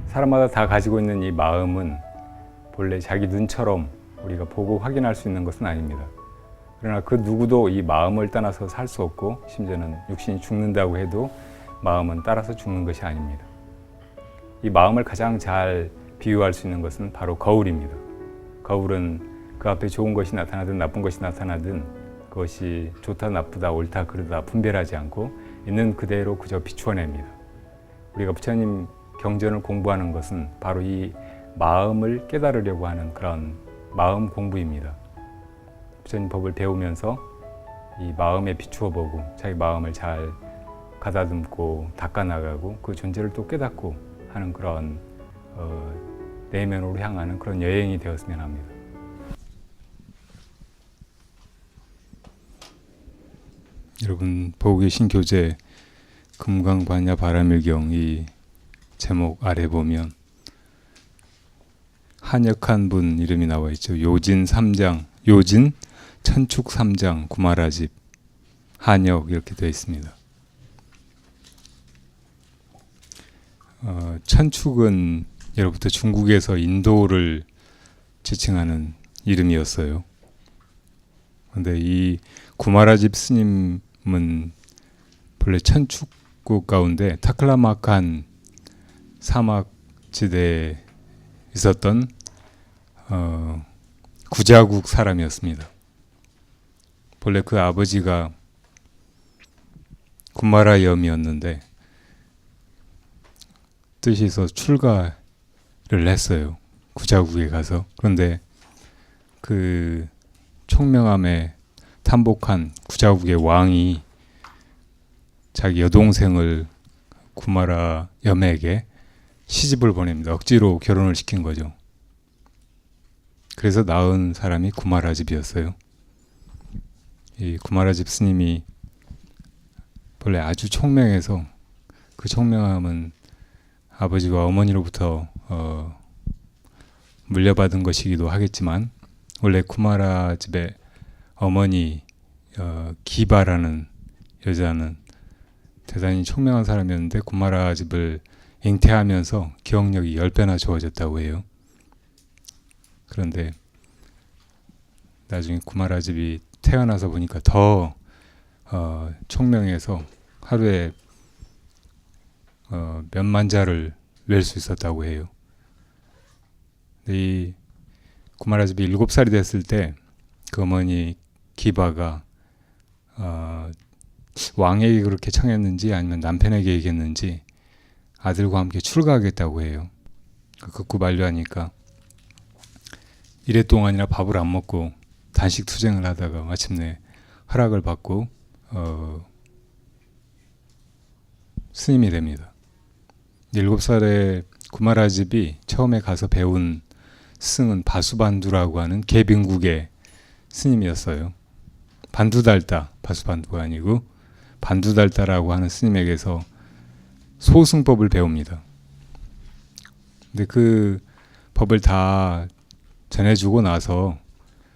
사람마다 다 가지고 있는 이 마음은 본래 자기 눈처럼 우리가 보고 확인할 수 있는 것은 아닙니다. 그러나 그 누구도 이 마음을 떠나서 살 수 없고, 심지어는 육신이 죽는다고 해도 마음은 따라서 죽는 것이 아닙니다. 이 마음을 가장 잘 비유할 수 있는 것은 바로 거울입니다. 거울은 그 앞에 좋은 것이 나타나든 나쁜 것이 나타나든 그것이 좋다 나쁘다 옳다 그르다 분별하지 않고 있는 그대로 그저 비추어냅니다. 우리가 부처님 경전을 공부하는 것은 바로 이 마음을 깨달으려고 하는 그런 마음 공부입니다. 부처님 법을 배우면서 이 마음에 비추어 보고 자기 마음을 잘 가다듬고 닦아나가고 그 존재를 또 깨닫고 하는 그런 내면으로 향하는 그런 여행이 되었으면 합니다. 여러분 보고 계신 교재 금강반야 바라밀경 이 제목 아래 보면 한역한 분 이름이 나와 있죠. 요진 3장, 요진 천축 3장 구마라집 한역 이렇게 되어 있습니다. 천축은 예로부터 중국에서 인도를 지칭하는 이름이었어요. 그런데 이 구마라집 스님은 본래 천축국 가운데 타클라마칸 사막 지대에 있었던 구자국 사람이었습니다. 본래 그 아버지가 구마라염이었는데 뜻이 있어 출가를 했어요. 구자국에 가서. 그런데 그 총명함에 탐복한 구자국의 왕이 자기 여동생을 구마라염에게 시집을 보냅니다. 억지로 결혼을 시킨 거죠. 그래서 낳은 사람이 구마라집이었어요. 이 구마라집 스님이 본래 아주 총명해서 그 총명함은 아버지와 어머니로부터 물려받은 것이기도 하겠지만 원래 구마라집의 어머니 기바라는 여자는 대단히 총명한 사람이었는데 구마라집을 잉태하면서 기억력이 10배나 좋아졌다고 해요. 그런데 나중에 구마라집이 태어나서 보니까 더 총명해서 하루에 몇만 자를 낼 수 있었다고 해요. 이 구마라집이 7살이 됐을 때 그 어머니 기바가 왕에게 그렇게 청했는지 아니면 남편에게 얘기했는지 아들과 함께 출가하겠다고 해요. 극구 만류하니까 1회 동안이나 밥을 안 먹고 단식 투쟁을 하다가 마침내 허락을 받고 스님이 됩니다. 7살의 구마라집이 처음에 가서 배운 스승은 바수반두라고 하는 개빈국의 스님이었어요. 반두달다, 바수반두가 아니고 반두달다라고 하는 스님에게서 소승법을 배웁니다. 근데 그 법을 다 전해주고 나서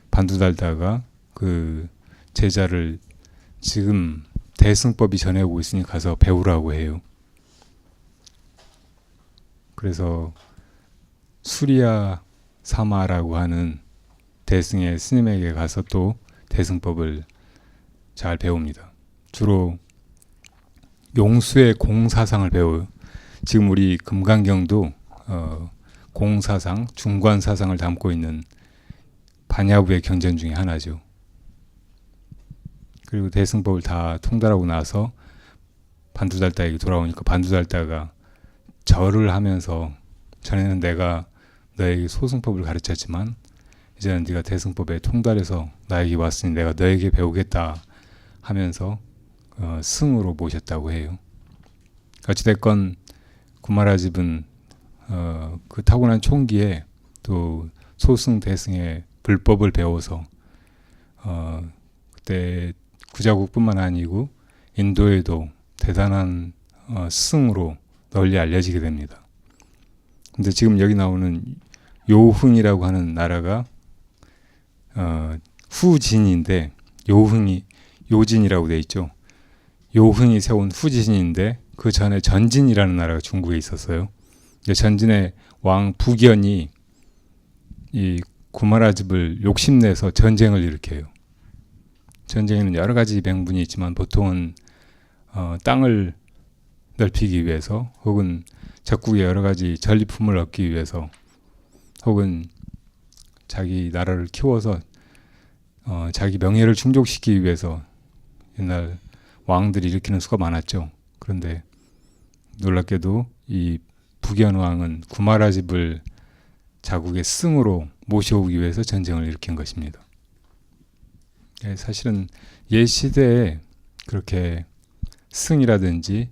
반두달다가 그 제자를 지금 대승법이 전해오고 있으니 가서 배우라고 해요. 그래서 수리야 사마라고 하는 대승의 스님에게 가서 또 대승법을 잘 배웁니다. 주로 용수의 공사상을 배워요. 지금 우리 금강경도 공사상, 중관사상을 담고 있는 반야부의 경전 중에 하나죠. 그리고 대승법을 다 통달하고 나서 반두달다에게 돌아오니까 반두달다가 절을 하면서 전에는 내가 너에게 소승법을 가르쳤지만 이제는 네가 대승법에 통달해서 나에게 왔으니 내가 너에게 배우겠다 하면서 승으로 모셨다고 해요. 어찌됐건 구마라집은 그 타고난 총기에 또 소승 대승의 불법을 배워서 그때 구자국뿐만 아니고 인도에도 대단한 스승으로 널리 알려지게 됩니다. 근데 지금 여기 나오는 요흥이라고 하는 나라가 후진인데 요흥이 요진이라고 돼 있죠. 요흥이 세운 후진인데 그 전에 전진이라는 나라가 중국에 있었어요. 전진의 왕 북연이 이 구마라집을 욕심내서 전쟁을 일으켜요. 전쟁에는 여러 가지 명분이 있지만 보통은 땅을 넓히기 위해서, 혹은 적국의 여러 가지 전리품을 얻기 위해서, 혹은 자기 나라를 키워서 자기 명예를 충족시키기 위해서 옛날 왕들이 일으키는 수가 많았죠. 그런데 놀랍게도 이 북연 왕은 구마라집을 자국의 스승으로 모셔오기 위해서 전쟁을 일으킨 것입니다. 사실은 옛 시대에 그렇게 스승이라든지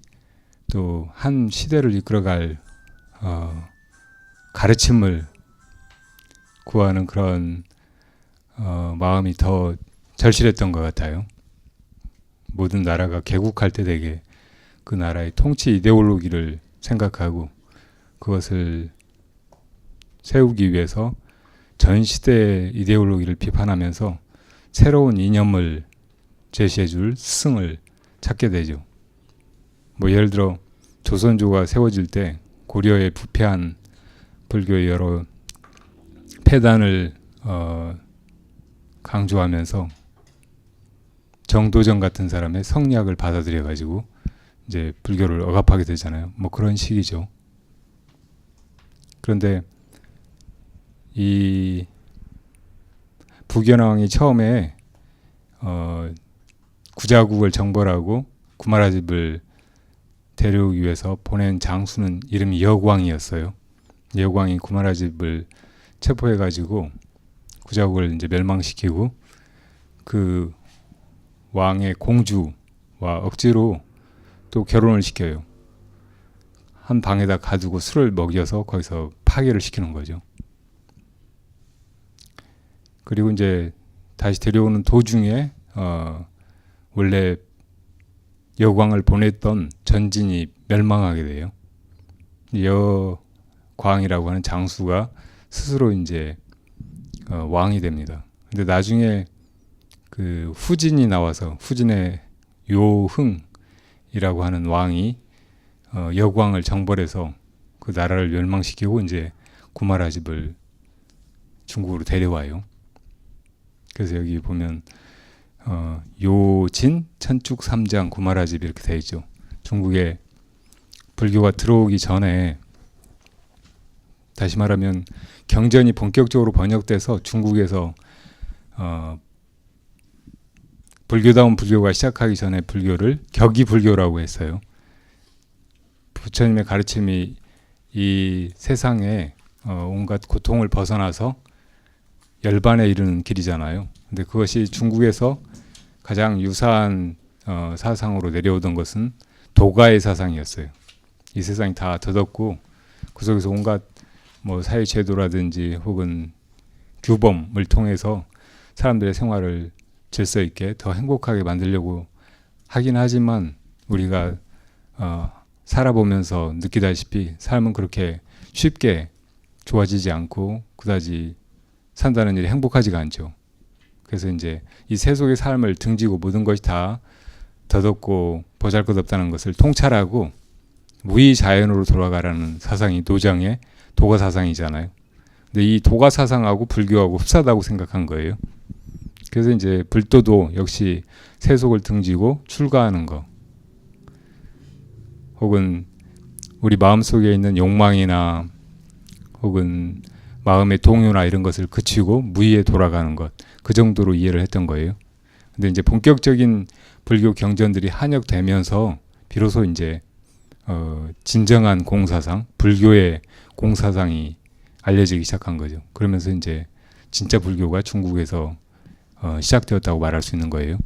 또 한 시대를 이끌어갈 가르침을 구하는 그런 마음이 더 절실했던 것 같아요. 모든 나라가 개국할 때 되게 그 나라의 통치 이데올로기를 생각하고 그것을 세우기 위해서 전 시대의 이데올로기를 비판하면서 새로운 이념을 제시해줄 스승을 찾게 되죠. 뭐 예를 들어 조선조가 세워질 때 고려의 부패한 불교의 여러 폐단을 강조하면서 정도전 같은 사람의 성리학을 받아들여 가지고 이제 불교를 억압하게 되잖아요. 뭐 그런 식이죠. 그런데 이 북연왕이 처음에 구자국을 정벌하고 구마라집을 데려오기 위해서 보낸 장수는 이름이 여광이었어요. 여광이 구마라집을 체포해가지고 구자국을 이제 멸망시키고 그 왕의 공주와 억지로 또 결혼을 시켜요. 한 방에다 가두고 술을 먹여서 거기서 파괴를 시키는 거죠. 그리고 이제 다시 데려오는 도중에 원래 여광을 보냈던 전진이 멸망하게 돼요. 여광이라고 하는 장수가 스스로 이제 왕이 됩니다. 근데 나중에 그 후진이 나와서 후진의 요흥이라고 하는 왕이 여광을 정벌해서 그 나라를 멸망시키고 이제 구마라집을 중국으로 데려와요. 그래서 여기 보면 요진 천축 삼장 구마라집 이렇게 되어 있죠. 중국에 불교가 들어오기 전에, 다시 말하면 경전이 본격적으로 번역돼서 중국에서 불교다운 불교가 시작하기 전에 불교를 격이불교라고 했어요. 부처님의 가르침이 이 세상에 온갖 고통을 벗어나서 열반에 이르는 길이잖아요. 근데 그것이 중국에서 가장 유사한 사상으로 내려오던 것은 도가의 사상이었어요. 이 세상이 다 더덥고 그 속에서 온갖 뭐 사회제도라든지 혹은 규범을 통해서 사람들의 생활을 질서 있게 더 행복하게 만들려고 하긴 하지만 우리가 살아보면서 느끼다시피 삶은 그렇게 쉽게 좋아지지 않고 그다지 산다는 일이 행복하지가 않죠. 그래서 이제 이 세속의 삶을 등지고 모든 것이 다 더덥고 보잘것없다는 것을 통찰하고 무의자연으로 돌아가라는 사상이 노장의 도가 사상이잖아요. 근데 이 도가 사상하고 불교하고 흡사하다고 생각한 거예요. 그래서 이제 불도도 역시 세속을 등지고 출가하는 거, 혹은 우리 마음속에 있는 욕망이나 혹은 마음의 동요나 이런 것을 그치고 무의에 돌아가는 것, 그 정도로 이해를 했던 거예요. 근데 이제 본격적인 불교 경전들이 한역되면서 비로소 이제 진정한 공사상, 불교의 공사상이 알려지기 시작한 거죠. 그러면서 이제 진짜 불교가 중국에서 시작되었다고 말할 수 있는 거예요.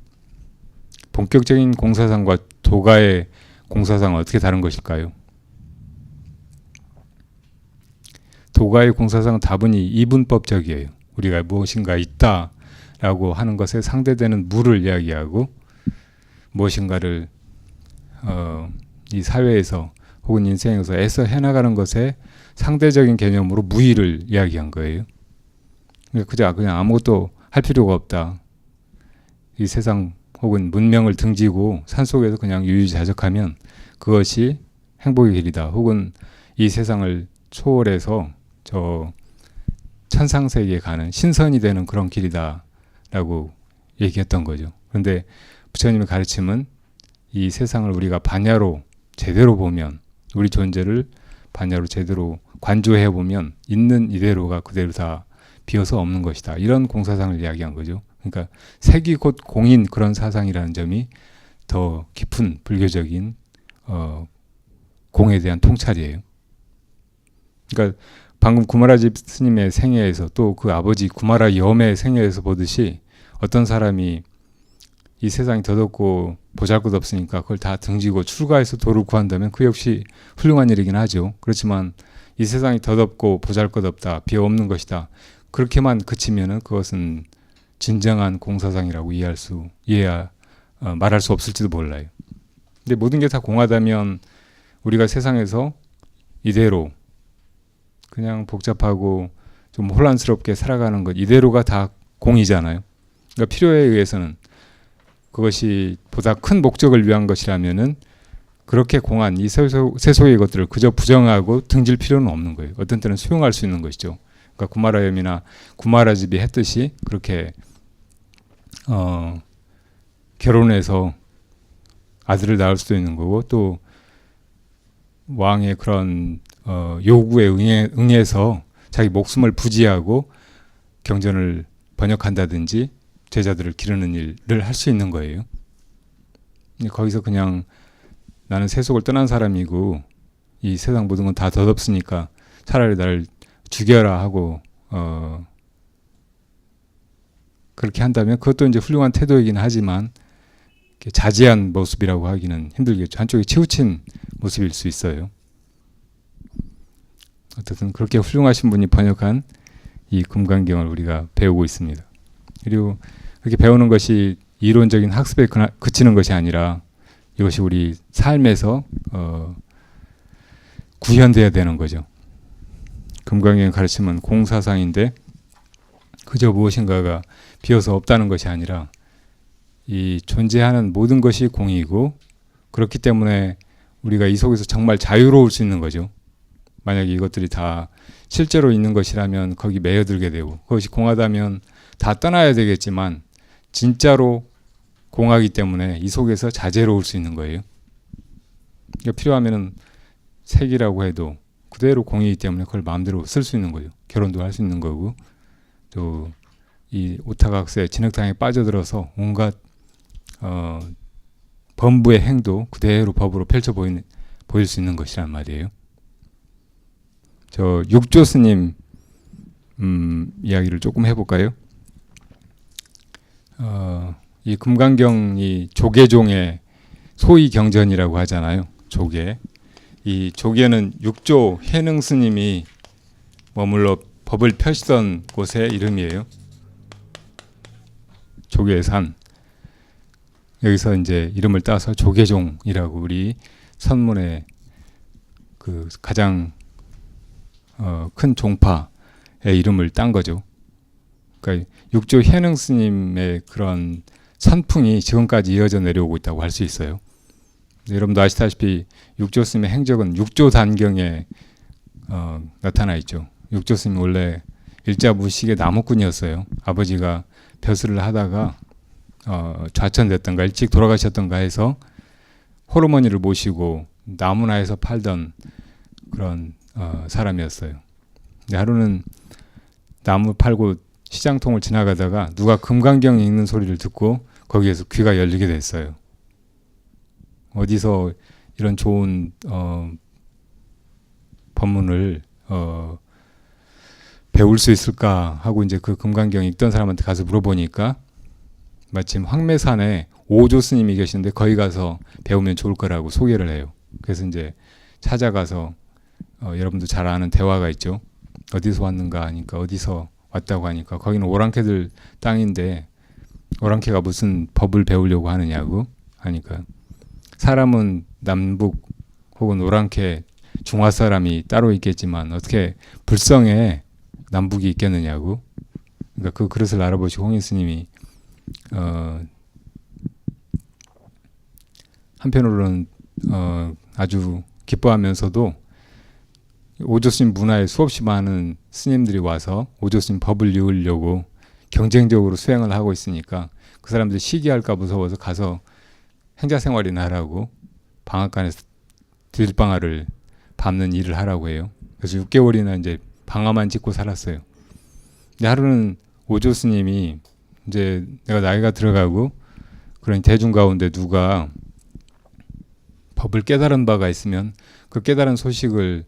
본격적인 공사상과 도가의 공사상은 어떻게 다른 것일까요? 도가의 공사상은 다분히 이분법적이에요. 우리가 무엇인가 있다라고 하는 것에 상대되는 무를 이야기하고 무엇인가를 이 사회에서 혹은 인생에서 애써 해나가는 것에 상대적인 개념으로 무의를 이야기한 거예요. 그냥 아무것도 할 필요가 없다. 이 세상 혹은 문명을 등지고 산속에서 그냥 유유자적하면 그것이 행복의 길이다. 혹은 이 세상을 초월해서 저 천상세계에 가는 신선이 되는 그런 길이다라고 얘기했던 거죠. 그런데 부처님의 가르침은 이 세상을 우리가 반야로 제대로 보면, 우리 존재를 반야로 제대로 관조해 보면 있는 이대로가 그대로 다 비어서 없는 것이다. 이런 공사상을 이야기한 거죠. 그러니까 색이 곧 공인 그런 사상이라는 점이 더 깊은 불교적인 공에 대한 통찰이에요. 그러니까 방금 구마라지 스님의 생애에서 또 그 아버지 구마라 염의 생애에서 보듯이 어떤 사람이 이 세상이 더덥고 보잘것없으니까 그걸 다 등지고 출가해서 도를 구한다면 그 역시 훌륭한 일이긴 하죠. 그렇지만 이 세상이 더덥고 보잘것없다, 비어 없는 것이다, 그렇게만 그치면은 그것은 진정한 공사상이라고 말할 수 없을지도 몰라요. 근데 모든 게 다 공하다면 우리가 세상에서 이대로 그냥 복잡하고 좀 혼란스럽게 살아가는 것, 이대로가 다 공이잖아요. 그러니까 필요에 의해서는 그것이 보다 큰 목적을 위한 것이라면은 그렇게 공한 이 세소의 것들을 그저 부정하고 등질 필요는 없는 거예요. 어떤 때는 수용할 수 있는 것이죠. 그러니까 구마라염이나 구마라집이 했듯이 그렇게 결혼해서 아들을 낳을 수도 있는 거고, 또 왕의 그런 요구에 응해서 자기 목숨을 부지하고 경전을 번역한다든지 제자들을 기르는 일을 할 수 있는 거예요. 거기서 그냥 나는 세속을 떠난 사람이고 이 세상 모든 건 다 덧없으니까 차라리 나를 죽여라 하고 그렇게 한다면 그것도 이제 훌륭한 태도이긴 하지만 자제한 모습이라고 하기는 힘들겠죠. 한쪽에 치우친 모습일 수 있어요. 어쨌든 그렇게 훌륭하신 분이 번역한 이 금강경을 우리가 배우고 있습니다. 그리고 그렇게 배우는 것이 이론적인 학습에 그치는 것이 아니라 이것이 우리 삶에서 구현돼야 되는 거죠. 금강경 가르침은 공사상인데 그저 무엇인가가 비어서 없다는 것이 아니라 이 존재하는 모든 것이 공이고, 그렇기 때문에 우리가 이 속에서 정말 자유로울 수 있는 거죠. 만약에 이것들이 다 실제로 있는 것이라면 거기 매여들게 되고, 그것이 공하다면 다 떠나야 되겠지만 진짜로 공하기 때문에 이 속에서 자제로울 수 있는 거예요. 그러니까 필요하면은 색이라고 해도 그대로 공이기 때문에 그걸 마음대로 쓸 수 있는 거죠. 결혼도 할 수 있는 거고, 또 이 오타각세 진흙탕에 빠져들어서 온갖 범부의 행도 그대로 법으로 펼쳐 보일 수 있는 것이란 말이에요. 저 육조 스님 이야기를 조금 해볼까요? 이 금강경이 조계종의 소위 경전이라고 하잖아요. 조계. 이 조계는 육조 해능 스님이 머물러 법을 펴시던 곳의 이름이에요. 조계산. 여기서 이제 이름을 따서 조계종이라고 우리 선문의 그 가장 큰 종파의 이름을 딴 거죠. 그러니까 육조 해능 스님의 그런 선풍이 지금까지 이어져 내려오고 있다고 할 수 있어요. 여러분도 아시다시피 육조 스님의 행적은 육조 단경에 나타나 있죠. 육조 스님이 원래 일자무식의 나무꾼이었어요. 아버지가 벼슬을 하다가 좌천됐던가 일찍 돌아가셨던가 해서 호르머니를 모시고 나무나에서 팔던 그런 사람이었어요. 근데 하루는 나무 팔고 시장통을 지나가다가 누가 금강경 읽는 소리를 듣고 거기에서 귀가 열리게 됐어요. 어디서 이런 좋은 법문을 배울 수 있을까 하고 이제 그 금강경 읽던 사람한테 가서 물어보니까 마침 황매산에 오조 스님이 계시는데 거기 가서 배우면 좋을 거라고 소개를 해요. 그래서 이제 찾아가서 여러분도 잘 아는 대화가 있죠. 어디서 왔는가 하니까 어디서 왔다고 하니까 거기는 오랑캐들 땅인데 오랑캐가 무슨 법을 배우려고 하느냐고 하니까 사람은 남북 혹은 오랑캐 중화 사람이 따로 있겠지만 어떻게 불성에 남북이 있겠느냐고. 그러니까 그 그릇을 알아보시고 홍인 스님이 한편으로는 아주 기뻐하면서도 오조스님 문화에 수없이 많은 스님들이 와서 오조스님 법을 이으려고 경쟁적으로 수행을 하고 있으니까 그 사람들이 시기할까 무서워서 가서 행자생활이나 하라고 방앗간에서 들방아를 밟는 일을 하라고 해요. 그래서 6개월이나 이제 방아만 짚고 살았어요. 근데 하루는 오조 스님이 이제 내가 나이가 들어가고 그런 대중 가운데 누가 법을 깨달은 바가 있으면 그 깨달은 소식을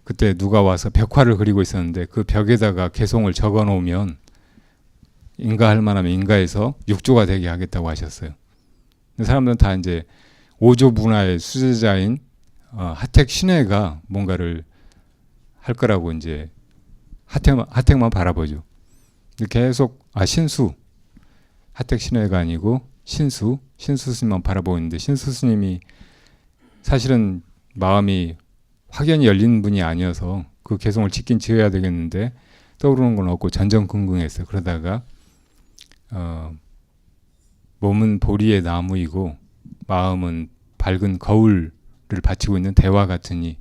그때 누가 와서 벽화를 그리고 있었는데 그 벽에다가 개송을 적어 놓으면 인가할 만하면 인가해서 육조가 되게 하겠다고 하셨어요. 근데 사람들은 다 이제 오조 문화의 수제자인 하택 신회가 뭔가를 할 거라고 이제 하택만 바라보죠. 계속 신수 하택 신회가 아니고 신수 스님만 바라보고 있는데 신수 스님이 사실은 마음이 확연히 열린 분이 아니어서 그 개송을 짓긴 지어야 되겠는데 떠오르는 건 없고 전전긍긍했어요. 그러다가 몸은 보리의 나무이고 마음은 밝은 거울을 바치고 있는 대화 같으니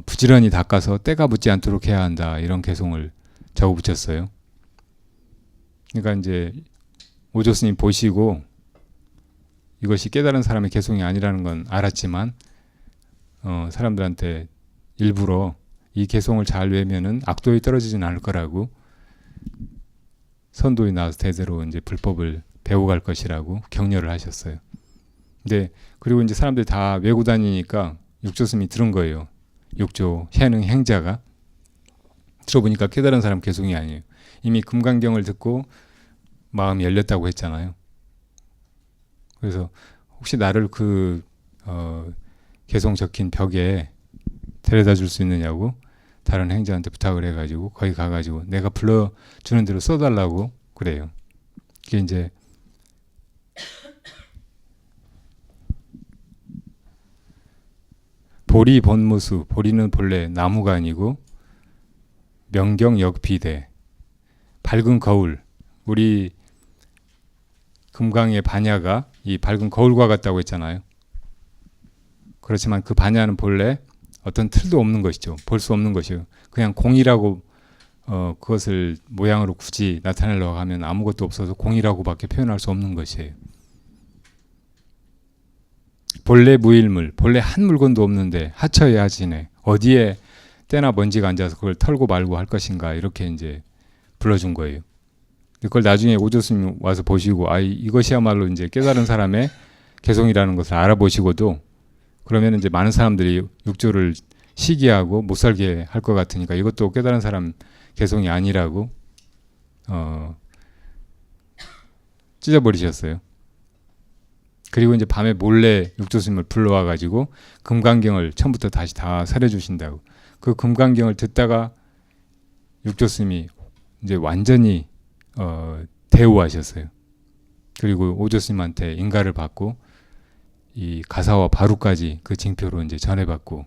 부지런히 닦아서 때가 붙지 않도록 해야 한다, 이런 개송을 적어 붙였어요. 그러니까 이제 오조 스님 보시고 이것이 깨달은 사람의 개송이 아니라는 건 알았지만 사람들한테 일부러 이 개송을 잘 외면은 악도에 떨어지진 않을 거라고 선도에 나와서 대대로 이제 불법을 배워갈 것이라고 격려를 하셨어요. 근데 그리고 이제 사람들이 다 외고 다니니까 육조 스님이 들은 거예요. 육조 해능 행자가 들어보니까 깨달은 사람 개송이 아니에요. 이미 금강경을 듣고 마음이 열렸다고 했잖아요. 그래서 혹시 나를 그 개송 적힌 벽에 데려다 줄 수 있느냐고 다른 행자한테 부탁을 해가지고 거기 가가지고 내가 불러주는 대로 써달라고 그래요. 이게 이제 보리 본무수, 보리는 본래 나무가 아니고 명경역비대, 밝은 거울. 우리 금강의 반야가 이 밝은 거울과 같다고 했잖아요. 그렇지만 그 반야는 본래 어떤 틀도 없는 것이죠. 볼 수 없는 것이요. 그냥 공이라고 그것을 모양으로 굳이 나타내려고 하면 아무것도 없어서 공이라고밖에 표현할 수 없는 것이에요. 본래 무일물, 본래 한 물건도 없는데 하처에 하지네. 어디에 때나 먼지가 앉아서 그걸 털고 말고 할 것인가, 이렇게 이제 불러준 거예요. 그걸 나중에 오조 스님 와서 보시고 이것이야말로 이제 깨달은 사람의 개송이라는 것을 알아보시고도 그러면 이제 많은 사람들이 육조를 시기하고 못 살게 할 것 같으니까 이것도 깨달은 사람 개송이 아니라고 찢어버리셨어요. 그리고 이제 밤에 몰래 육조 스님을 불러와 가지고 금강경을 처음부터 다시 다 설해 주신다고. 그 금강경을 듣다가 육조 스님이 이제 완전히 대우하셨어요. 그리고 오조 스님한테 인가를 받고 이 가사와 바루까지 그 징표로 이제 전해받고,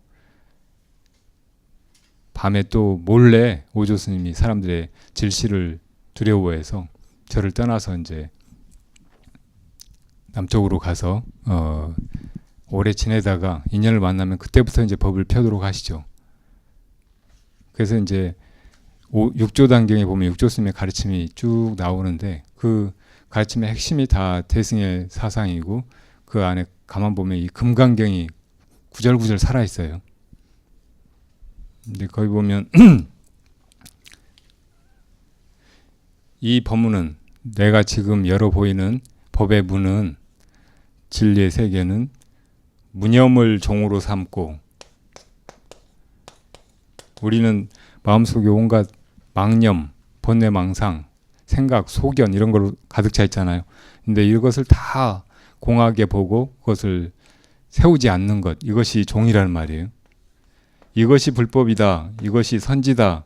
밤에 또 몰래 오조 스님이 사람들의 질시를 두려워해서 저를 떠나서 이제 남쪽으로 가서 오래 지내다가 인연을 만나면 그때부터 이제 법을 펴도록 하시죠. 그래서 이제 육조단경에 보면 육조 스님의 가르침이 쭉 나오는데 그 가르침의 핵심이 다 대승의 사상이고 그 안에 가만 보면 이 금강경이 구절구절 살아 있어요. 근데 거기 보면 이 법문은, 내가 지금 열어 보이는 법의 문은, 진리의 세계는 무념을 종으로 삼고, 우리는 마음속에 온갖 망념, 번뇌망상, 생각, 소견 이런 걸로 가득 차 있잖아요. 근데 이것을 다 공하게 보고 그것을 세우지 않는 것, 이것이 종이라는 말이에요. 이것이 불법이다, 이것이 선지다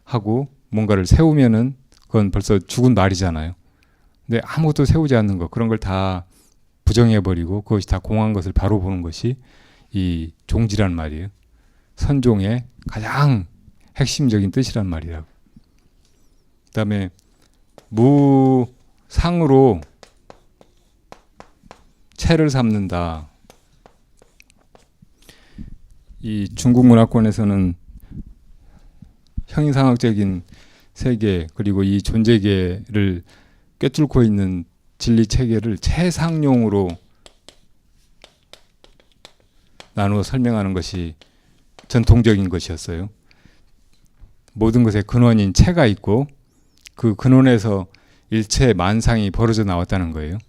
하고 뭔가를 세우면은 그건 벌써 죽은 말이잖아요. 근데 아무것도 세우지 않는 것, 그런 걸 다 부정해버리고 그것이 다 공한 것을 바로 보는 것이 이 종지란 말이에요. 선종의 가장 핵심적인 뜻이란 말이라고. 그 다음에 무상으로 채를 삼는다. 이 중국 문화권에서는 형이상학적인 세계 그리고 이 존재계를 꿰뚫고 있는 진리 체계를 최상용으로 나누어 설명하는 것이 전통적인 것이었어요. 모든 것의 근원인 체가 있고 그 근원에서 일체 만상이 벌어져 나왔다는 거예요.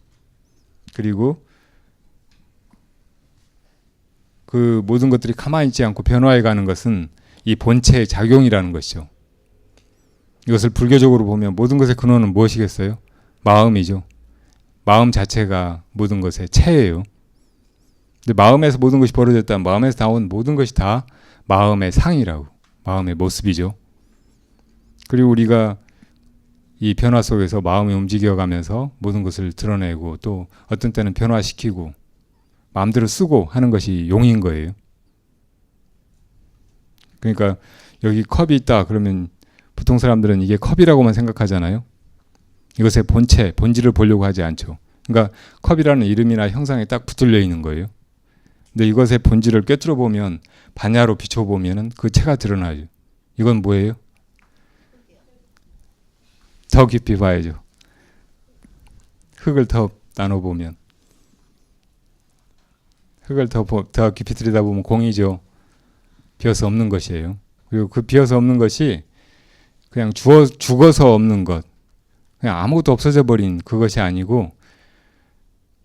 그리고 그 모든 것들이 가만히 있지 않고 변화해 가는 것은 이 본체의 작용이라는 것이죠. 이것을 불교적으로 보면 모든 것의 근원은 무엇이겠어요? 마음이죠. 마음 자체가 모든 것의 체예요. 근데 마음에서 모든 것이 벌어졌다면 마음에서 나온 모든 것이 다 마음의 상이라고, 마음의 모습이죠. 그리고 우리가 이 변화 속에서 마음이 움직여가면서 모든 것을 드러내고 또 어떤 때는 변화시키고 마음대로 쓰고 하는 것이 용인 거예요. 그러니까 여기 컵이 있다 그러면 보통 사람들은 이게 컵이라고만 생각하잖아요. 이것의 본체, 본질을 보려고 하지 않죠. 그러니까 컵이라는 이름이나 형상에 딱 붙들려 있는 거예요. 근데 이것의 본질을 꿰뚫어 보면 반야로 비춰보면 그 체가 드러나죠. 이건 뭐예요? 더 깊이 봐야죠. 흙을 더 나눠보면 흙을 더 깊이 들여다보면 공이죠. 비어서 없는 것이에요. 그리고 그 비어서 없는 것이 그냥 죽어서 없는 것, 그냥 아무것도 없어져 버린 그것이 아니고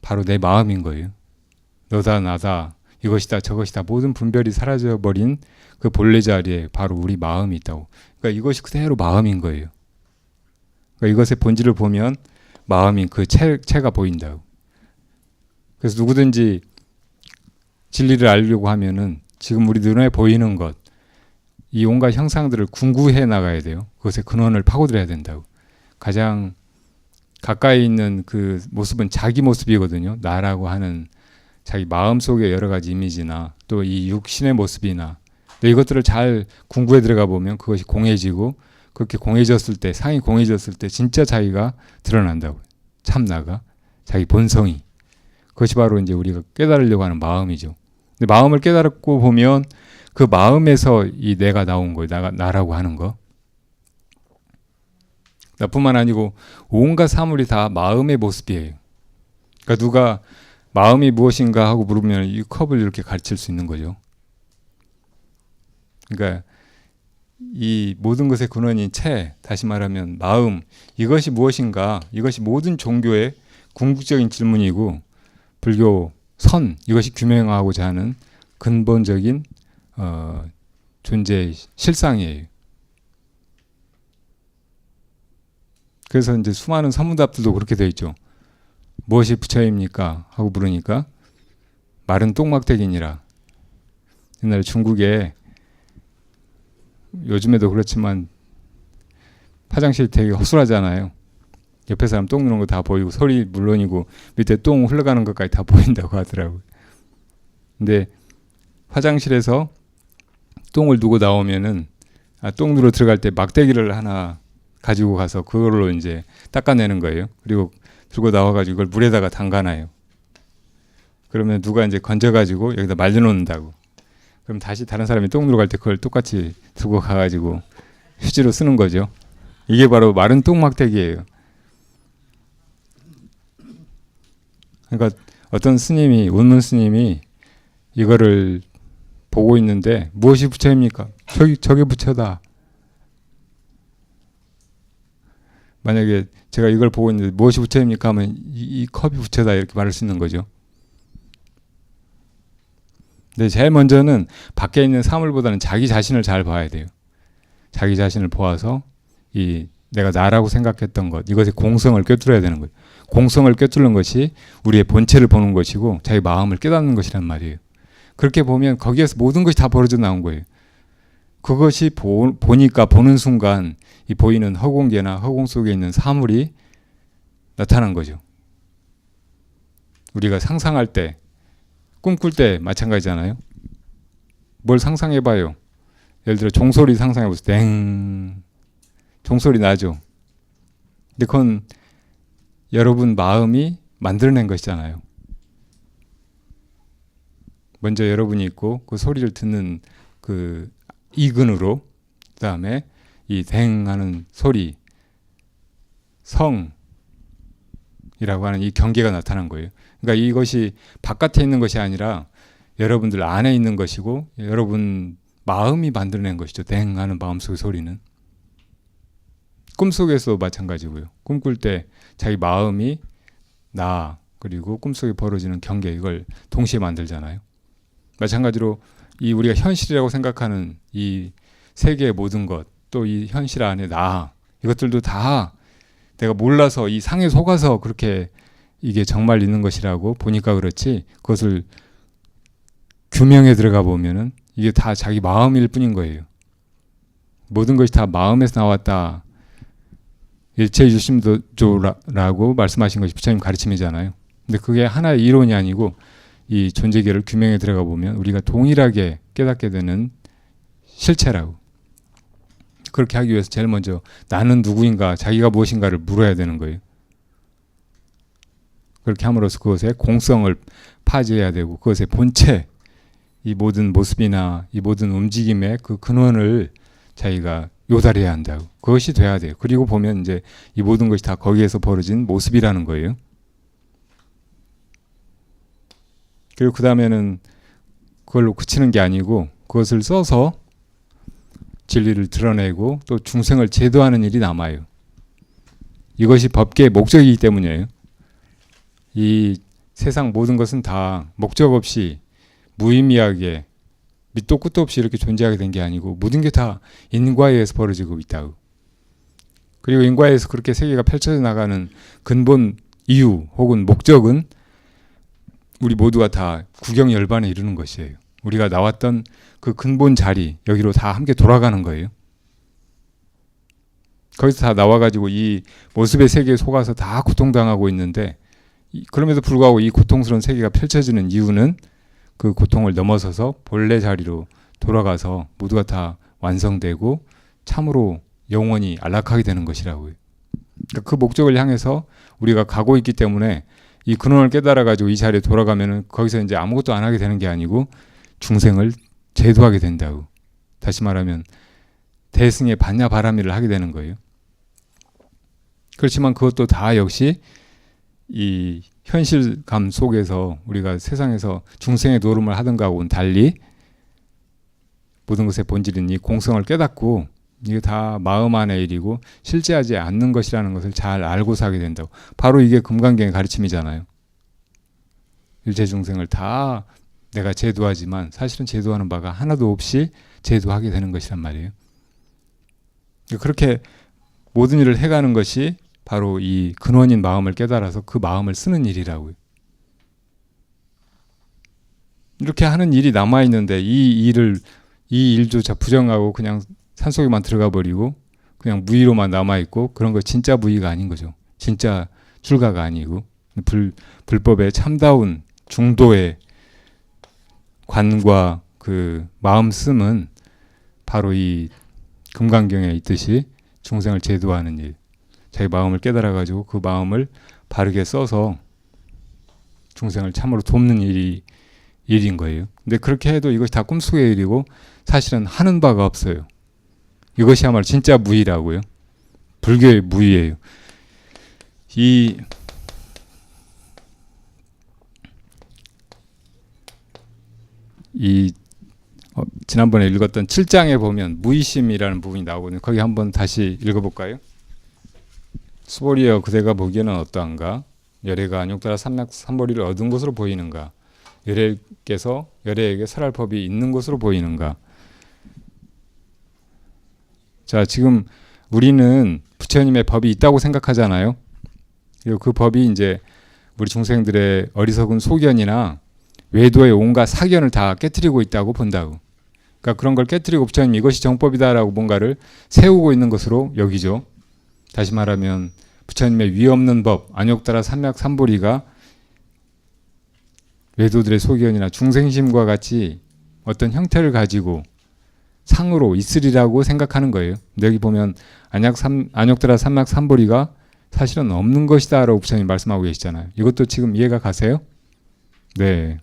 바로 내 마음인 거예요. 너다 나다 이것이다 저것이다 모든 분별이 사라져 버린 그 본래 자리에 바로 우리 마음이 있다고. 그러니까 이것이 그대로 마음인 거예요. 그러니까 이것의 본질을 보면 마음인 그 체가 보인다고. 그래서 누구든지 진리를 알려고 하면은 지금 우리 눈에 보이는 것, 이 온갖 형상들을 궁구해 나가야 돼요. 그것의 근원을 파고들어야 된다고. 가장 가까이 있는 그 모습은 자기 모습이거든요. 나라고 하는 자기 마음속의 여러 가지 이미지나 또 이 육신의 모습이나 이것들을 잘 궁구해 들어가 보면 그것이 공해지고 그렇게 공해졌을 때 상이 공해졌을 때 진짜 자기가 드러난다고. 참나가 자기 본성이. 그것이 바로 이제 우리가 깨달으려고 하는 마음이죠. 근데 마음을 깨달고 보면 그 마음에서 이 내가 나온 거예요. 나라고 하는 거. 나뿐만 아니고 온갖 사물이 다 마음의 모습이에요. 그러니까 누가 마음이 무엇인가 하고 물으면 이 컵을 이렇게 가르칠 수 있는 거죠. 그러니까 이 모든 것의 근원인 체, 다시 말하면 마음, 이것이 무엇인가? 이것이 모든 종교의 궁극적인 질문이고 불교 선, 이것이 규명하고자 하는 근본적인 존재의 실상이에요. 그래서 이제 수많은 선문답들도 그렇게 되어 있죠. 무엇이 부처입니까? 하고 물으니까 말은 똥막대기니라. 옛날에 중국에 요즘에도 그렇지만 화장실 되게 허술하잖아요. 옆에 사람 똥 누는 거 다 보이고 소리 물론이고 밑에 똥 흘러가는 것까지 다 보인다고 하더라고요. 근데 화장실에서 똥을 누고 나오면은 똥 누러 들어갈 때 막대기를 하나 가지고 가서 그걸로 이제 닦아내는 거예요. 그리고 들고 나와가지고 이걸 물에다가 담가놔요. 그러면 누가 이제 건져가지고 여기다 말려놓는다고. 그럼 다시 다른 사람이 똥 누러 갈 때 그걸 똑같이 들고 가가지고 휴지로 쓰는 거죠. 이게 바로 마른 똥막대기예요. 그러니까 어떤 스님이, 운문 스님이 이거를 보고 있는데 무엇이 부처입니까? 저게 부처다. 만약에 제가 이걸 보고 있는데 무엇이 부처입니까? 하면 이 컵이 부처다 이렇게 말할 수 있는 거죠. 근데 제일 먼저는 밖에 있는 사물보다는 자기 자신을 잘 봐야 돼요. 자기 자신을 보아서 이 내가 나라고 생각했던 것, 이것의 공성을 꿰뚫어야 되는 거예요. 공성을 꿰뚫는 것이 우리의 본체를 보는 것이고 자기 마음을 깨닫는 것이란 말이에요. 그렇게 보면 거기에서 모든 것이 다 벌어져 나온 거예요. 그것이 보니까 보는 순간 이 보이는 허공계나 허공 속에 있는 사물이 나타난 거죠. 우리가 상상할 때, 꿈꿀 때 마찬가지잖아요. 뭘 상상해봐요. 예를 들어 종소리 상상해보세요. 땡. 종소리 나죠. 근데 그건 여러분 마음이 만들어낸 것이잖아요. 먼저 여러분이 있고 그 소리를 듣는 그 이근으로 그다음에 이 대행하는 소리 성이라고 하는 이 경계가 나타난 거예요. 그러니까 이것이 바깥에 있는 것이 아니라 여러분들 안에 있는 것이고 여러분 마음이 만들어낸 것이죠. 대행하는 마음속의 소리는. 꿈속에서도 마찬가지고요. 꿈꿀 때 자기 마음이 나 그리고 꿈속에 벌어지는 경계 이걸 동시에 만들잖아요. 마찬가지로 이 우리가 현실이라고 생각하는 이 세계의 모든 것 또 이 현실 안에 나 이것들도 다 내가 몰라서 이 상에 속아서 그렇게 이게 정말 있는 것이라고 보니까 그렇지 그것을 규명에 들어가 보면은 이게 다 자기 마음일 뿐인 거예요. 모든 것이 다 마음에서 나왔다. 일체유심조라고 말씀하신 것이 부처님 가르침이잖아요. 근데 그게 하나의 이론이 아니고 이 존재계를 규명에 들어가 보면 우리가 동일하게 깨닫게 되는 실체라고. 그렇게 하기 위해서 제일 먼저 나는 누구인가 자기가 무엇인가를 물어야 되는 거예요. 그렇게 함으로써 그것의 공성을 파지해야 되고 그것의 본체 이 모든 모습이나 이 모든 움직임의 그 근원을 자기가 요달해야 한다고. 그것이 돼야 돼요. 그리고 보면 이제 이 모든 것이 다 거기에서 벌어진 모습이라는 거예요. 그리고 그 다음에는 그걸로 그치는 게 아니고 그것을 써서 진리를 드러내고 또 중생을 제도하는 일이 남아요. 이것이 법계의 목적이기 때문이에요. 이 세상 모든 것은 다 목적 없이 무의미하게 밑도 끝도 없이 이렇게 존재하게 된 게 아니고 모든 게 다 인과에 의해서 벌어지고 있다고. 그리고 인과에 의해서 그렇게 세계가 펼쳐져 나가는 근본 이유 혹은 목적은 우리 모두가 다 구경열반에 이르는 것이에요. 우리가 나왔던 그 근본 자리 여기로 다 함께 돌아가는 거예요. 거기서 다 나와가지고 이 모습의 세계에 속아서 다 고통당하고 있는데 그럼에도 불구하고 이 고통스러운 세계가 펼쳐지는 이유는 그 고통을 넘어서서 본래 자리로 돌아가서 모두가 다 완성되고 참으로 영원히 안락하게 되는 것이라고요. 그러니까 그 목적을 향해서 우리가 가고 있기 때문에 이 근원을 깨달아가지고 이 자리에 돌아가면은 거기서 이제 아무것도 안 하게 되는 게 아니고 중생을 제도하게 된다고. 다시 말하면 대승의 반야바라미를 하게 되는 거예요. 그렇지만 그것도 다 역시 이 현실감 속에서 우리가 세상에서 중생의 노름을 하던가하고는 달리 모든 것의 본질인 이 공성을 깨닫고 이게 다 마음 안의 일이고 실제하지 않는 것이라는 것을 잘 알고 사게 된다고. 바로 이게 금강경의 가르침이잖아요. 일체 중생을 다 내가 제도하지만 사실은 제도하는 바가 하나도 없이 제도하게 되는 것이란 말이에요. 그렇게 모든 일을 해가는 것이 바로 이 근원인 마음을 깨달아서 그 마음을 쓰는 일이라고요. 이렇게 하는 일이 남아있는데 이 일조차 부정하고 그냥 산속에만 들어가 버리고 그냥 무의로만 남아있고 그런 거 진짜 무의가 아닌 거죠. 진짜 출가가 아니고 불법의 참다운 중도의 관과 그 마음 씀은 바로 이 금강경에 있듯이 중생을 제도하는 일, 자기 마음을 깨달아가지고 그 마음을 바르게 써서 중생을 참으로 돕는 일인 거예요. 근데 그렇게 해도 이것이 다 꿈속의 일이고 사실은 하는 바가 없어요. 이것이야말로 진짜 무의라고요. 불교의 무의예요. 지난번에 읽었던 7장에 보면 무의심이라는 부분이 나오거든요. 거기 한번 다시 읽어볼까요? 수보리여 그대가 보기에는 어떠한가? 열애가 안욕따라 삼보리를 얻은 것으로 보이는가? 열애께서 열애에게 설할 법이 있는 것으로 보이는가? 자, 지금 우리는 부처님의 법이 있다고 생각하잖아요. 그리고 그 법이 이제 우리 중생들의 어리석은 소견이나 외도의 온갖 사견을 다 깨트리고 있다고 본다고. 그러니까 그런 걸 깨트리고 부처님 이것이 정법이다라고 뭔가를 세우고 있는 것으로 여기죠. 다시 말하면 부처님의 위없는 법, 안욕따라 삼약삼보리가 외도들의 소견이나 중생심과 같이 어떤 형태를 가지고 상으로 있으리라고 생각하는 거예요. 근데 여기 보면 안욕따라 삼약삼보리가 사실은 없는 것이다 라고 부처님 말씀하고 계시잖아요. 이것도 지금 이해가 가세요? 네.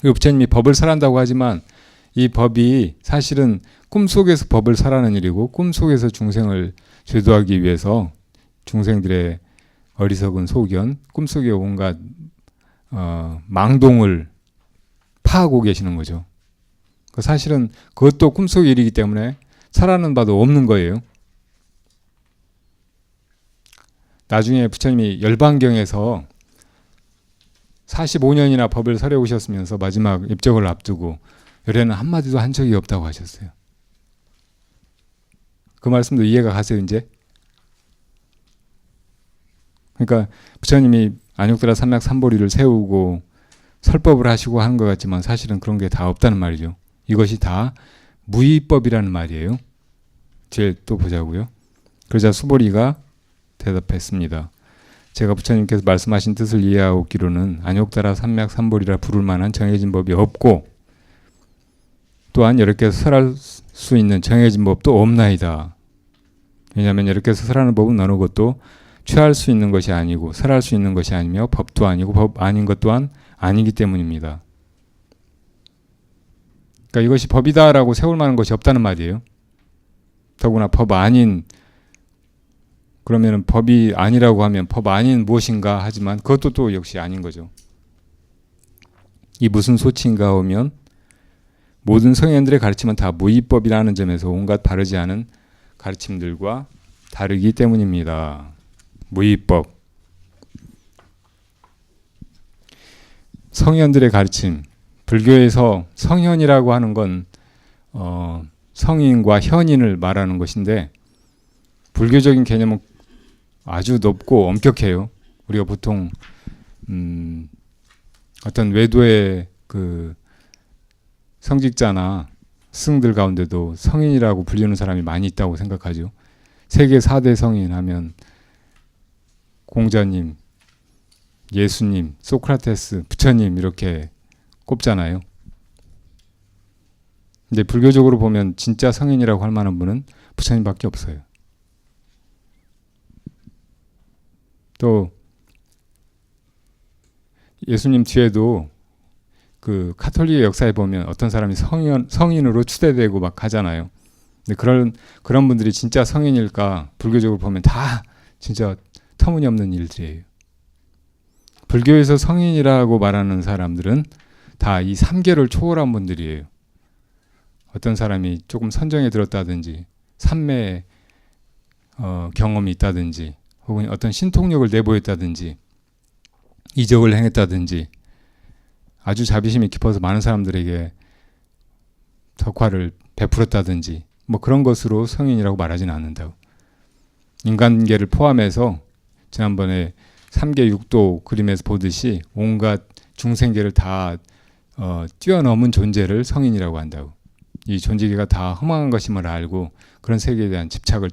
부처님이 법을 설한다고 하지만 이 법이 사실은 꿈속에서 법을 설하는 일이고 꿈속에서 중생을 제도하기 위해서 중생들의 어리석은 소견, 꿈속의 온갖 망동을 파하고 계시는 거죠. 사실은 그것도 꿈속의 일이기 때문에 설하는 바도 없는 거예요. 나중에 부처님이 열반경에서 45년이나 법을 설해 오셨으면서 마지막 입적을 앞두고 열에는 한마디도 한 적이 없다고 하셨어요. 그 말씀도 이해가 가세요, 이제? 그러니까 부처님이 안욕드라 삼약 삼보리를 세우고 설법을 하시고 하는 것 같지만 사실은 그런 게 다 없다는 말이죠. 이것이 다 무의법이라는 말이에요. 이제 또 보자고요. 그러자 수보리가 대답했습니다. 제가 부처님께서 말씀하신 뜻을 이해하옵기로는 안욕다라 삼약 삼보리라 부를 만한 정해진 법이 없고 또한 이렇게 설할 수 있는 정해진 법도 없나이다. 왜냐하면 이렇게 설하는 법은 어느 것도 취할 수 있는 것이 아니고 설할 수 있는 것이 아니며 법도 아니고 법 아닌 것 또한 아니기 때문입니다. 그러니까 이것이 법이다라고 세울 만한 것이 없다는 말이에요. 더구나 법 아닌, 그러면 법이 아니라고 하면 법 아닌 무엇인가 하지만 그것도 또 역시 아닌 거죠. 이 무슨 소치인가 하면 모든 성현들의 가르침은 다 무의법이라는 점에서 온갖 바르지 않은 가르침들과 다르기 때문입니다. 무의법. 성현들의 가르침. 불교에서 성현이라고 하는 건 성인과 현인을 말하는 것인데 불교적인 개념은 아주 높고 엄격해요. 우리가 보통 어떤 외도의 그 성직자나 스승들 가운데도 성인이라고 불리는 사람이 많이 있다고 생각하죠. 세계 4대 성인 하면 공자님, 예수님, 소크라테스, 부처님 이렇게 꼽잖아요. 근데 불교적으로 보면 진짜 성인이라고 할 만한 분은 부처님밖에 없어요. 또 예수님 뒤에도 그 카톨릭의 역사에 보면 어떤 사람이 성인으로 추대되고 막 하잖아요. 근데 그런 분들이 진짜 성인일까? 불교적으로 보면 다 진짜 터무니없는 일들이에요. 불교에서 성인이라고 말하는 사람들은 다 이 3계를 초월한 분들이에요. 어떤 사람이 조금 선정에 들었다든지 삼매 경험이 있다든지 혹은 어떤 신통력을 내보였다든지 이적을 행했다든지 아주 자비심이 깊어서 많은 사람들에게 덕화를 베풀었다든지 뭐 그런 것으로 성인이라고 말하지는 않는다고. 인간계를 포함해서 지난번에 3계 6도 그림에서 보듯이 온갖 중생계를 다 뛰어넘은 존재를 성인이라고 한다고. 이 존재계가 다 허망한 것임을 알고 그런 세계에 대한 집착을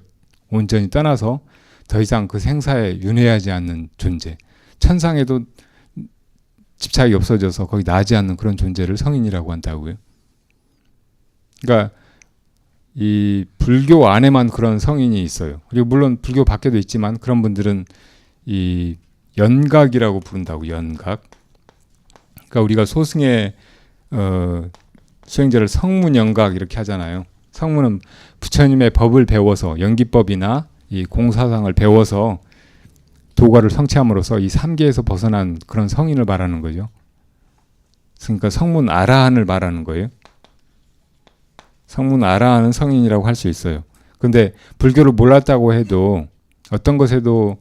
온전히 떠나서 더 이상 그 생사에 윤회하지 않는 존재, 천상에도 집착이 없어져서 거기 나지 않는 그런 존재를 성인이라고 한다고요. 그러니까 이 불교 안에만 그런 성인이 있어요. 그리고 물론 불교 밖에도 있지만 그런 분들은 이 연각이라고 부른다고. 연각. 그러니까 우리가 소승의 수행자를 성문연각 이렇게 하잖아요. 성문은 부처님의 법을 배워서 연기법이나 이 공사상을 배워서 도가를 성취함으로써 이 3계에서 벗어난 그런 성인을 말하는 거죠. 그러니까 성문 아라한을 말하는 거예요. 성문 아라한은 성인이라고 할 수 있어요. 근데 불교를 몰랐다고 해도 어떤 것에도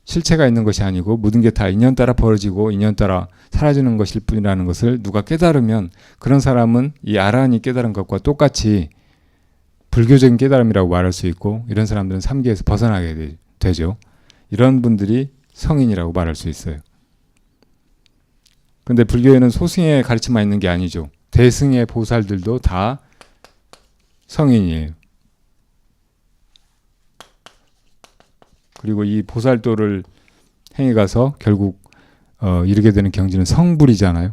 실체가 있는 것이 아니고 모든 게 다 인연 따라 벌어지고 인연 따라 사라지는 것일 뿐이라는 것을 누가 깨달으면 그런 사람은 이 아라한이 깨달은 것과 똑같이 불교적인 깨달음이라고 말할 수 있고 이런 사람들은 3계에서 벗어나게 되죠. 이런 분들이 성인이라고 말할 수 있어요. 근데 불교에는 소승의 가르침만 있는 게 아니죠. 대승의 보살들도 다 성인이에요. 그리고 이 보살도를 행해 가서 결국 이르게 되는 경지는 성불이잖아요.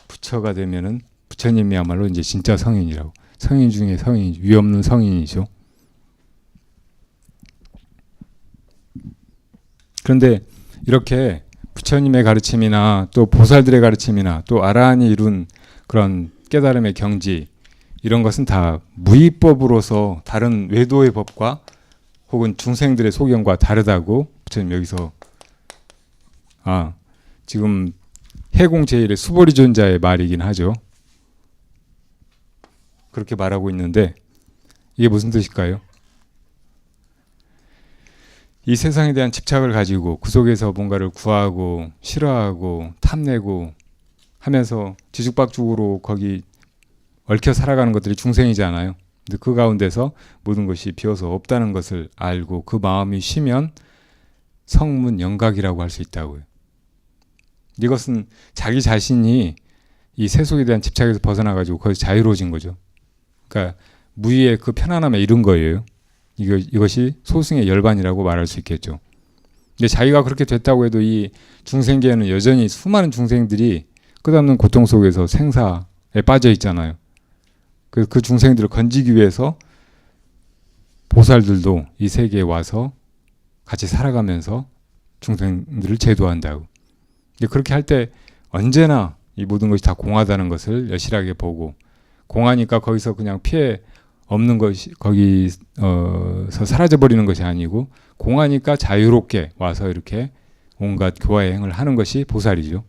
부처가 되면은 부처님이야말로 이제 진짜 성인이라고. 성인 중에 성인, 위없는 성인이죠. 그런데 이렇게 부처님의 가르침이나 또 보살들의 가르침이나 또 아라한이 이룬 그런 깨달음의 경지, 이런 것은 다 무위법으로서 다른 외도의 법과 혹은 중생들의 소견과 다르다고 부처님 여기서 지금 해공 제1의 수보리존자의 말이긴 하죠. 그렇게 말하고 있는데 이게 무슨 뜻일까요? 이 세상에 대한 집착을 가지고 그 속에서 뭔가를 구하고 싫어하고 탐내고 하면서 뒤죽박죽으로 거기 얽혀 살아가는 것들이 중생이잖아요. 근데 그 가운데서 모든 것이 비어서 없다는 것을 알고 그 마음이 쉬면 성문 영각이라고 할 수 있다고요. 이것은 자기 자신이 이 세속에 대한 집착에서 벗어나가지고 거기서 자유로워진 거죠. 그러니까 무의의 그 편안함에 이른 거예요. 이것이 소승의 열반이라고 말할 수 있겠죠. 근데 자기가 그렇게 됐다고 해도 이 중생계에는 여전히 수많은 중생들이 끝없는 고통 속에서 생사에 빠져 있잖아요. 그 중생들을 건지기 위해서 보살들도 이 세계에 와서 같이 살아가면서 중생들을 제도한다고. 근데 그렇게 할 때 언제나 이 모든 것이 다 공하다는 것을 여실하게 보고, 공하니까 거기서 그냥 피해 없는 것이 거기서 사라져버리는 것이 아니고, 공하니까 자유롭게 와서 이렇게 온갖 교화의 행을 하는 것이 보살이죠.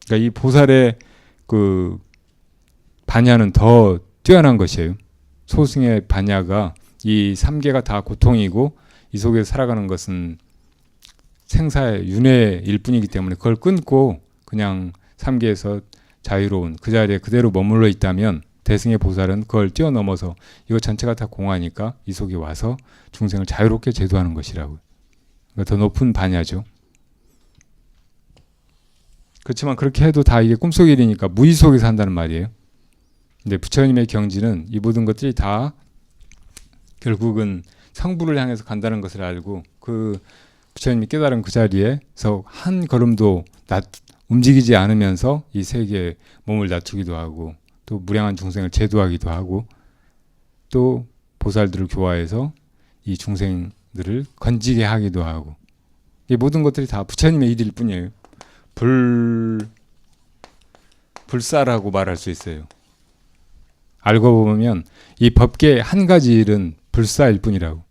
그러니까 이 보살의 그 반야는 더 뛰어난 것이에요. 소승의 반야가 이 삼계가 다 고통이고 이 속에서 살아가는 것은 생사의 윤회일 뿐이기 때문에 그걸 끊고 그냥 삼계에서 자유로운 그 자리에 그대로 머물러 있다면, 대승의 보살은 그걸 뛰어넘어서 이거 전체가 다 공하니까 이 속에 와서 중생을 자유롭게 제도하는 것이라고요. 그러니까 더 높은 반야죠. 그렇지만 그렇게 해도 다 이게 꿈속 일이니까 무의 속에서 한다는 말이에요. 근데 부처님의 경지는 이 모든 것들이 다 결국은 성부를 향해서 간다는 것을 알고, 그 부처님이 깨달은 그 자리에서 한 걸음도 움직이지 않으면서 이 세계에 몸을 낮추기도 하고, 또 무량한 중생을 제도하기도 하고, 또 보살들을 교화해서 이 중생들을 건지게 하기도 하고, 이 모든 것들이 다 부처님의 일일 뿐이에요. 불사라고 말할 수 있어요. 알고 보면 이 법계의 한 가지 일은 불사일 뿐이라고.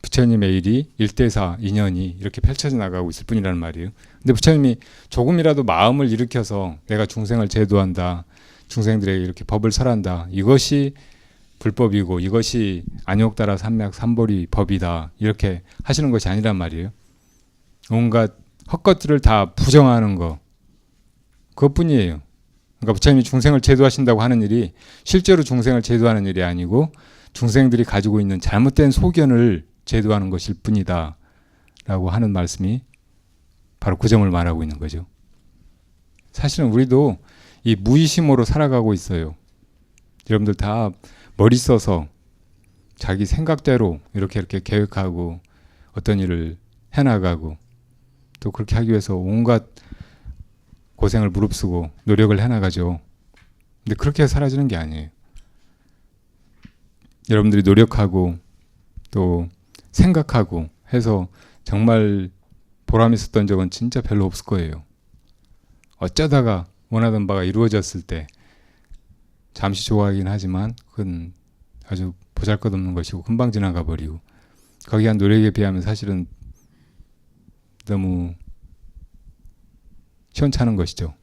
부처님의 일이 일대사 인연이 이렇게 펼쳐져 나가고 있을 뿐이라는 말이에요. 근데 부처님이 조금이라도 마음을 일으켜서 내가 중생을 제도한다, 중생들에게 이렇게 법을 설한다, 이것이 불법이고 이것이 안욕따라 삼맥 삼보리 법이다, 이렇게 하시는 것이 아니란 말이에요. 온갖 헛것들을 다 부정하는 거, 그것뿐이에요. 그러니까 부처님이 중생을 제도하신다고 하는 일이 실제로 중생을 제도하는 일이 아니고 중생들이 가지고 있는 잘못된 소견을 제도하는 것일 뿐이다 라고 하는 말씀이 바로 그 점을 말하고 있는 거죠. 사실은 우리도 이 무의심으로 살아가고 있어요. 여러분들 다 머리 써서 자기 생각대로 이렇게 계획하고 어떤 일을 해나가고, 또 그렇게 하기 위해서 온갖 고생을 무릅쓰고 노력을 해나가죠. 근데 그렇게 사라지는 게 아니에요. 여러분들이 노력하고 또 생각하고 해서 정말 보람 있었던 적은 진짜 별로 없을 거예요. 어쩌다가 원하던 바가 이루어졌을 때 잠시 좋아하긴 하지만 그건 아주 보잘것없는 것이고 금방 지나가 버리고, 거기에 한 노력에 비하면 사실은 너무 시원찮은 것이죠.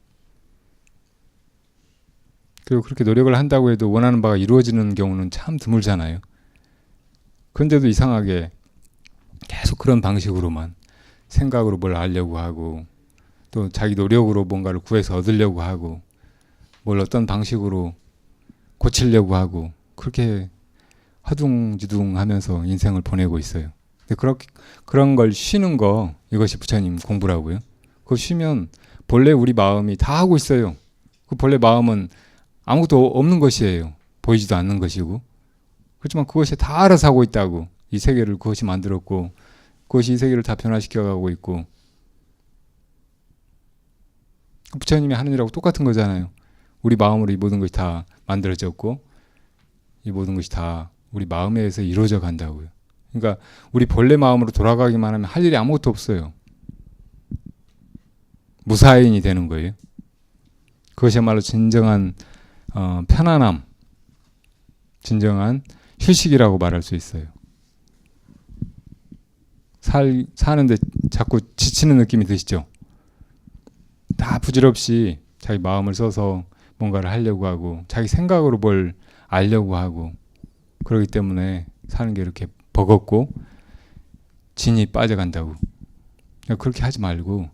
그리고 그렇게 노력을 한다고 해도 원하는 바가 이루어지는 경우는 참 드물잖아요. 그런데도 이상하게 계속 그런 방식으로만 생각으로 뭘 알려고 하고, 또 자기 노력으로 뭔가를 구해서 얻으려고 하고, 뭘 어떤 방식으로 고치려고 하고, 그렇게 허둥지둥 하면서 인생을 보내고 있어요. 근데 그런 걸 쉬는 거, 이것이 부처님 공부라고요. 그거 쉬면 본래 우리 마음이 다 하고 있어요. 그 본래 마음은 아무것도 없는 것이에요. 보이지도 않는 것이고. 그렇지만 그것이 다 알아서 하고 있다고. 이 세계를 그것이 만들었고, 그것이 이 세계를 다 변화시켜가고 있고. 부처님이 하는 일하고 똑같은 거잖아요. 우리 마음으로 이 모든 것이 다 만들어졌고, 이 모든 것이 다 우리 마음에 의해서 이루어져 간다고요. 그러니까 우리 본래 마음으로 돌아가기만 하면 할 일이 아무것도 없어요. 무사인이 되는 거예요. 그것이야말로 진정한 편안함, 진정한 휴식이라고 말할 수 있어요. 사는데 자꾸 지치는 느낌이 드시죠? 다 부질없이 자기 마음을 써서 뭔가를 하려고 하고 자기 생각으로 뭘 알려고 하고 그러기 때문에 사는 게 이렇게 버겁고 진이 빠져간다고. 그렇게 하지 말고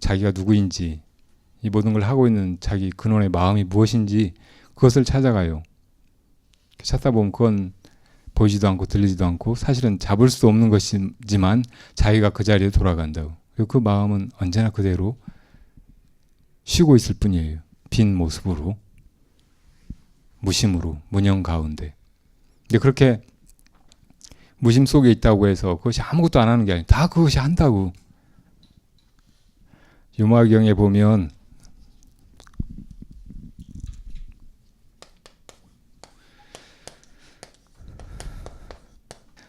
자기가 누구인지 이 모든 걸 하고 있는 자기 근원의 마음이 무엇인지 그것을 찾아가요. 찾다 보면 그건 보이지도 않고 들리지도 않고 사실은 잡을 수 없는 것이지만 자기가 그 자리에 돌아간다고. 그리고 그 마음은 언제나 그대로 쉬고 있을 뿐이에요. 빈 모습으로, 무심으로, 무념 가운데. 근데 그렇게 무심 속에 있다고 해서 그것이 아무것도 안 하는 게 아니에요. 다 그것이 한다고. 유마경에 보면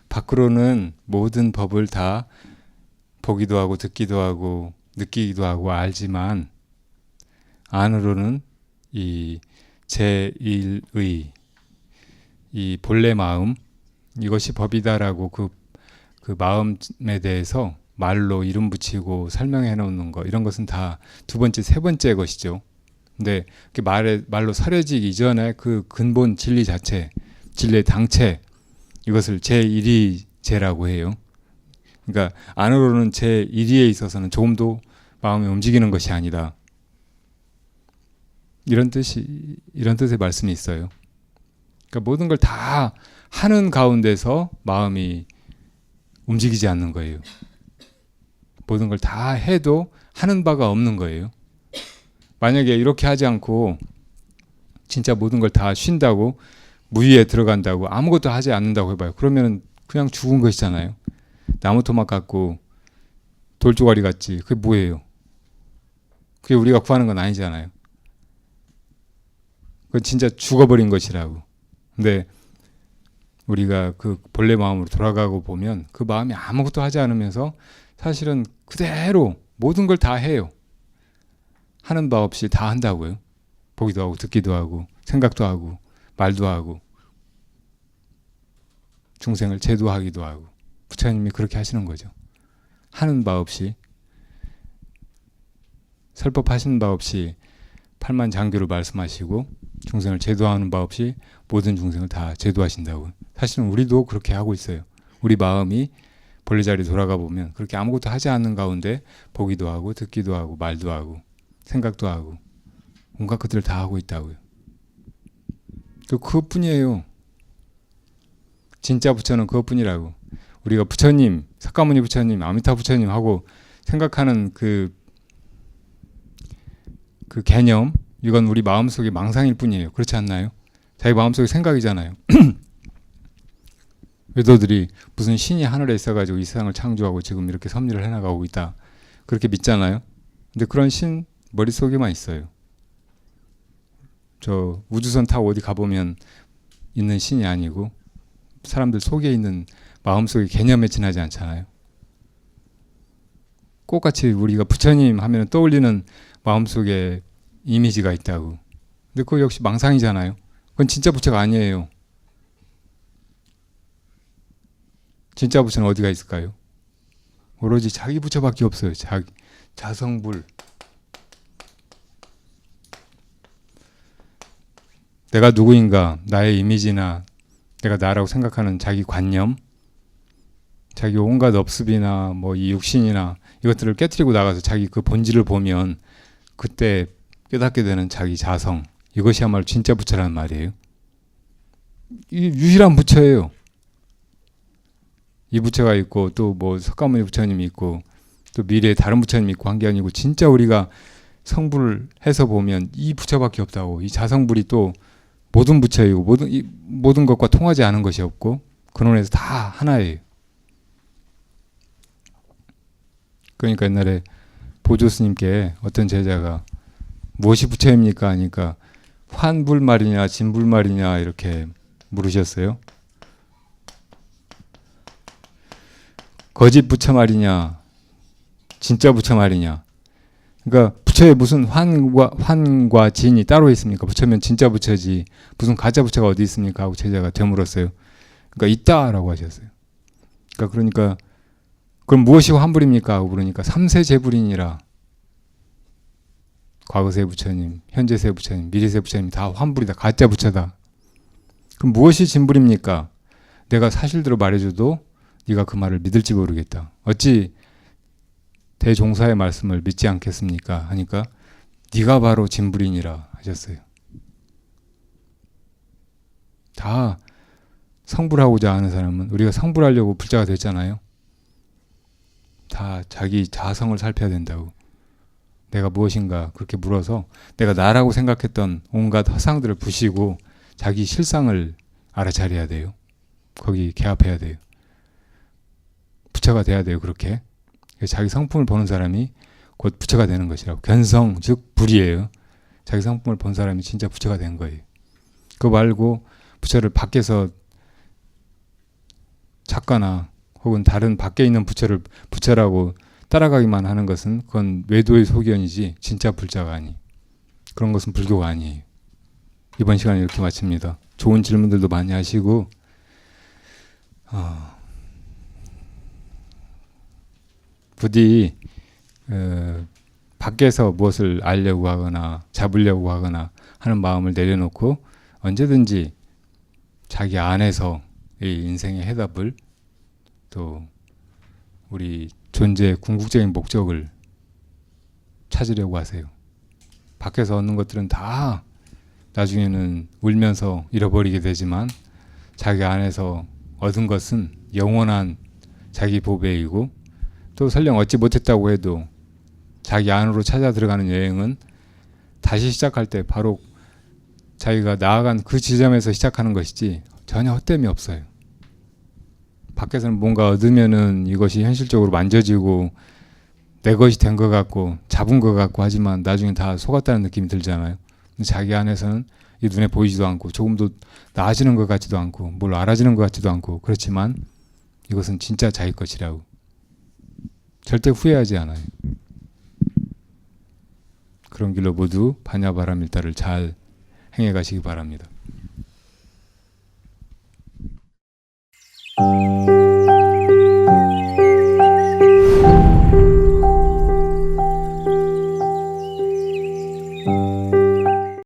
밖으로는 모든 법을 다 보기도 하고 듣기도 하고 느끼기도 하고 알지만 안으로는 이 제1의 이 본래 마음 이것이 법이다라고 그 마음에 대해서 말로 이름 붙이고 설명해 놓는 거 이런 것은 다 두 번째, 세 번째 것이죠. 근데 그 말로 사려지기 이전에 그 근본 진리 자체, 진리의 당체 이것을 제1의 제라고 해요. 그러니까 안으로는 제1위에 있어서는 조금도 마음이 움직이는 것이 아니다. 이런 뜻의 말씀이 있어요. 그러니까 모든 걸 다 하는 가운데서 마음이 움직이지 않는 거예요. 모든 걸 다 해도 하는 바가 없는 거예요. 만약에 이렇게 하지 않고 진짜 모든 걸 다 쉰다고 무위에 들어간다고 아무것도 하지 않는다고 해봐요. 그러면 그냥 죽은 것이잖아요. 나무 토막 같고 돌조가리 같지. 그게 뭐예요? 그게 우리가 구하는 건 아니잖아요. 그건 진짜 죽어버린 것이라고. 근데 우리가 그 본래 마음으로 돌아가고 보면 그 마음이 아무것도 하지 않으면서 사실은 그대로 모든 걸 다 해요. 하는 바 없이 다 한다고요. 보기도 하고 듣기도 하고 생각도 하고 말도 하고 중생을 제도하기도 하고 부처님이 그렇게 하시는 거죠. 하는 바 없이 설법하시는 바 없이 팔만장교를 말씀하시고 중생을 제도하는 바 없이 모든 중생을 다 제도하신다고. 사실은 우리도 그렇게 하고 있어요. 우리 마음이 본래 자리에 돌아가 보면 그렇게 아무것도 하지 않는 가운데 보기도 하고 듣기도 하고 말도 하고 생각도 하고 온갖 것들을 다 하고 있다고요. 그것뿐이에요. 진짜 부처는 그것뿐이라고. 우리가 부처님, 석가모니 부처님, 아미타 부처님 하고 생각하는 그 개념, 이건 우리 마음속의 망상일 뿐이에요. 그렇지 않나요? 자기 마음속의 생각이잖아요. 외도들이 무슨 신이 하늘에 있어가지고 이 세상을 창조하고 지금 이렇게 섭리를 해나가고 있다. 그렇게 믿잖아요. 근데 그런 신 머릿속에만 있어요. 저 우주선 타고 어디 가보면 있는 신이 아니고 사람들 속에 있는 마음속의 개념에 지나지 않잖아요. 똑같이 우리가 부처님 하면 떠올리는 마음속에 이미지가 있다고. 근데 그거 역시 망상이잖아요. 그건 진짜 부처가 아니에요. 진짜 부처는 어디가 있을까요? 오로지 자기 부처밖에 없어요. 자성불. 내가 누구인가, 나의 이미지나 내가 나라고 생각하는 자기 관념, 자기 온갖 업습이나 뭐 이 육신이나 이것들을 깨트리고 나가서 자기 그 본질을 보면 그때 깨닫게 되는 자기 자성, 이것이야말로 진짜 부처라는 말이에요. 이 유일한 부처예요. 이 부처가 있고 또 뭐 석가모니 부처님이 있고 또 미래에 다른 부처님이 있고 한 게 아니고 진짜 우리가 성불을 해서 보면 이 부처밖에 없다고. 이 자성불이 또 모든 부처이고 모든 것과 통하지 않은 것이 없고 근원에서 다 하나예요. 그러니까 옛날에 보조 스님께 어떤 제자가 무엇이 부처입니까? 하니까 환불 말이냐 진불 말이냐 이렇게 물으셨어요. 거짓 부처 말이냐 진짜 부처 말이냐. 그러니까 부처에 무슨 환과 진이 따로 있습니까? 부처면 진짜 부처지 무슨 가짜 부처가 어디 있습니까? 하고 제자가 되물었어요. 그러니까 있다라고 하셨어요. 그러니까 그럼 무엇이 환불입니까? 하고 물으니까 삼세 제불이니라. 과거세 부처님, 현재세 부처님, 미래세 부처님 다 환불이다. 가짜 부처다. 그럼 무엇이 진불입니까? 내가 사실대로 말해줘도 네가 그 말을 믿을지 모르겠다. 어찌 대종사의 말씀을 믿지 않겠습니까? 하니까 네가 바로 진불이니라 하셨어요. 다 성불하고자 하는 사람은 우리가 성불하려고 불자가 됐잖아요. 다 자기 자성을 살펴야 된다고. 내가 무엇인가 그렇게 물어서 내가 나라고 생각했던 온갖 허상들을 부시고 자기 실상을 알아차려야 돼요. 거기 개합해야 돼요. 부처가 돼야 돼요. 그렇게. 자기 성품을 보는 사람이 곧 부처가 되는 것이라고. 견성 즉 불이에요. 자기 성품을 본 사람이 진짜 부처가 된 거예요. 그거 말고 부처를 밖에서 작가나 혹은 다른 밖에 있는 부처를 부처라고 따라가기만 하는 것은 그건 외도의 소견이지 진짜 불자가 아니. 그런 것은 불교가 아니에요. 이번 시간에 이렇게 마칩니다. 좋은 질문들도 많이 하시고 부디 밖에서 무엇을 알려고 하거나 잡으려고 하거나 하는 마음을 내려놓고 언제든지 자기 안에서 이 인생의 해답을 또 우리 존재의 궁극적인 목적을 찾으려고 하세요. 밖에서 얻는 것들은 다 나중에는 울면서 잃어버리게 되지만 자기 안에서 얻은 것은 영원한 자기 보배이고 또 설령 얻지 못했다고 해도 자기 안으로 찾아 들어가는 여행은 다시 시작할 때 바로 자기가 나아간 그 지점에서 시작하는 것이지 전혀 헛됨이 없어요. 밖에서는 뭔가 얻으면은 이것이 현실적으로 만져지고 내 것이 된 것 같고 잡은 것 같고 하지만 나중에 다 속았다는 느낌이 들잖아요. 자기 안에서는 이 눈에 보이지도 않고 조금도 나아지는 것 같지도 않고 뭘 알아지는 것 같지도 않고 그렇지만 이것은 진짜 자기 것이라고. 절대 후회하지 않아요. 그런 길로 모두 반야바람일다를 잘 행해 가시기 바랍니다.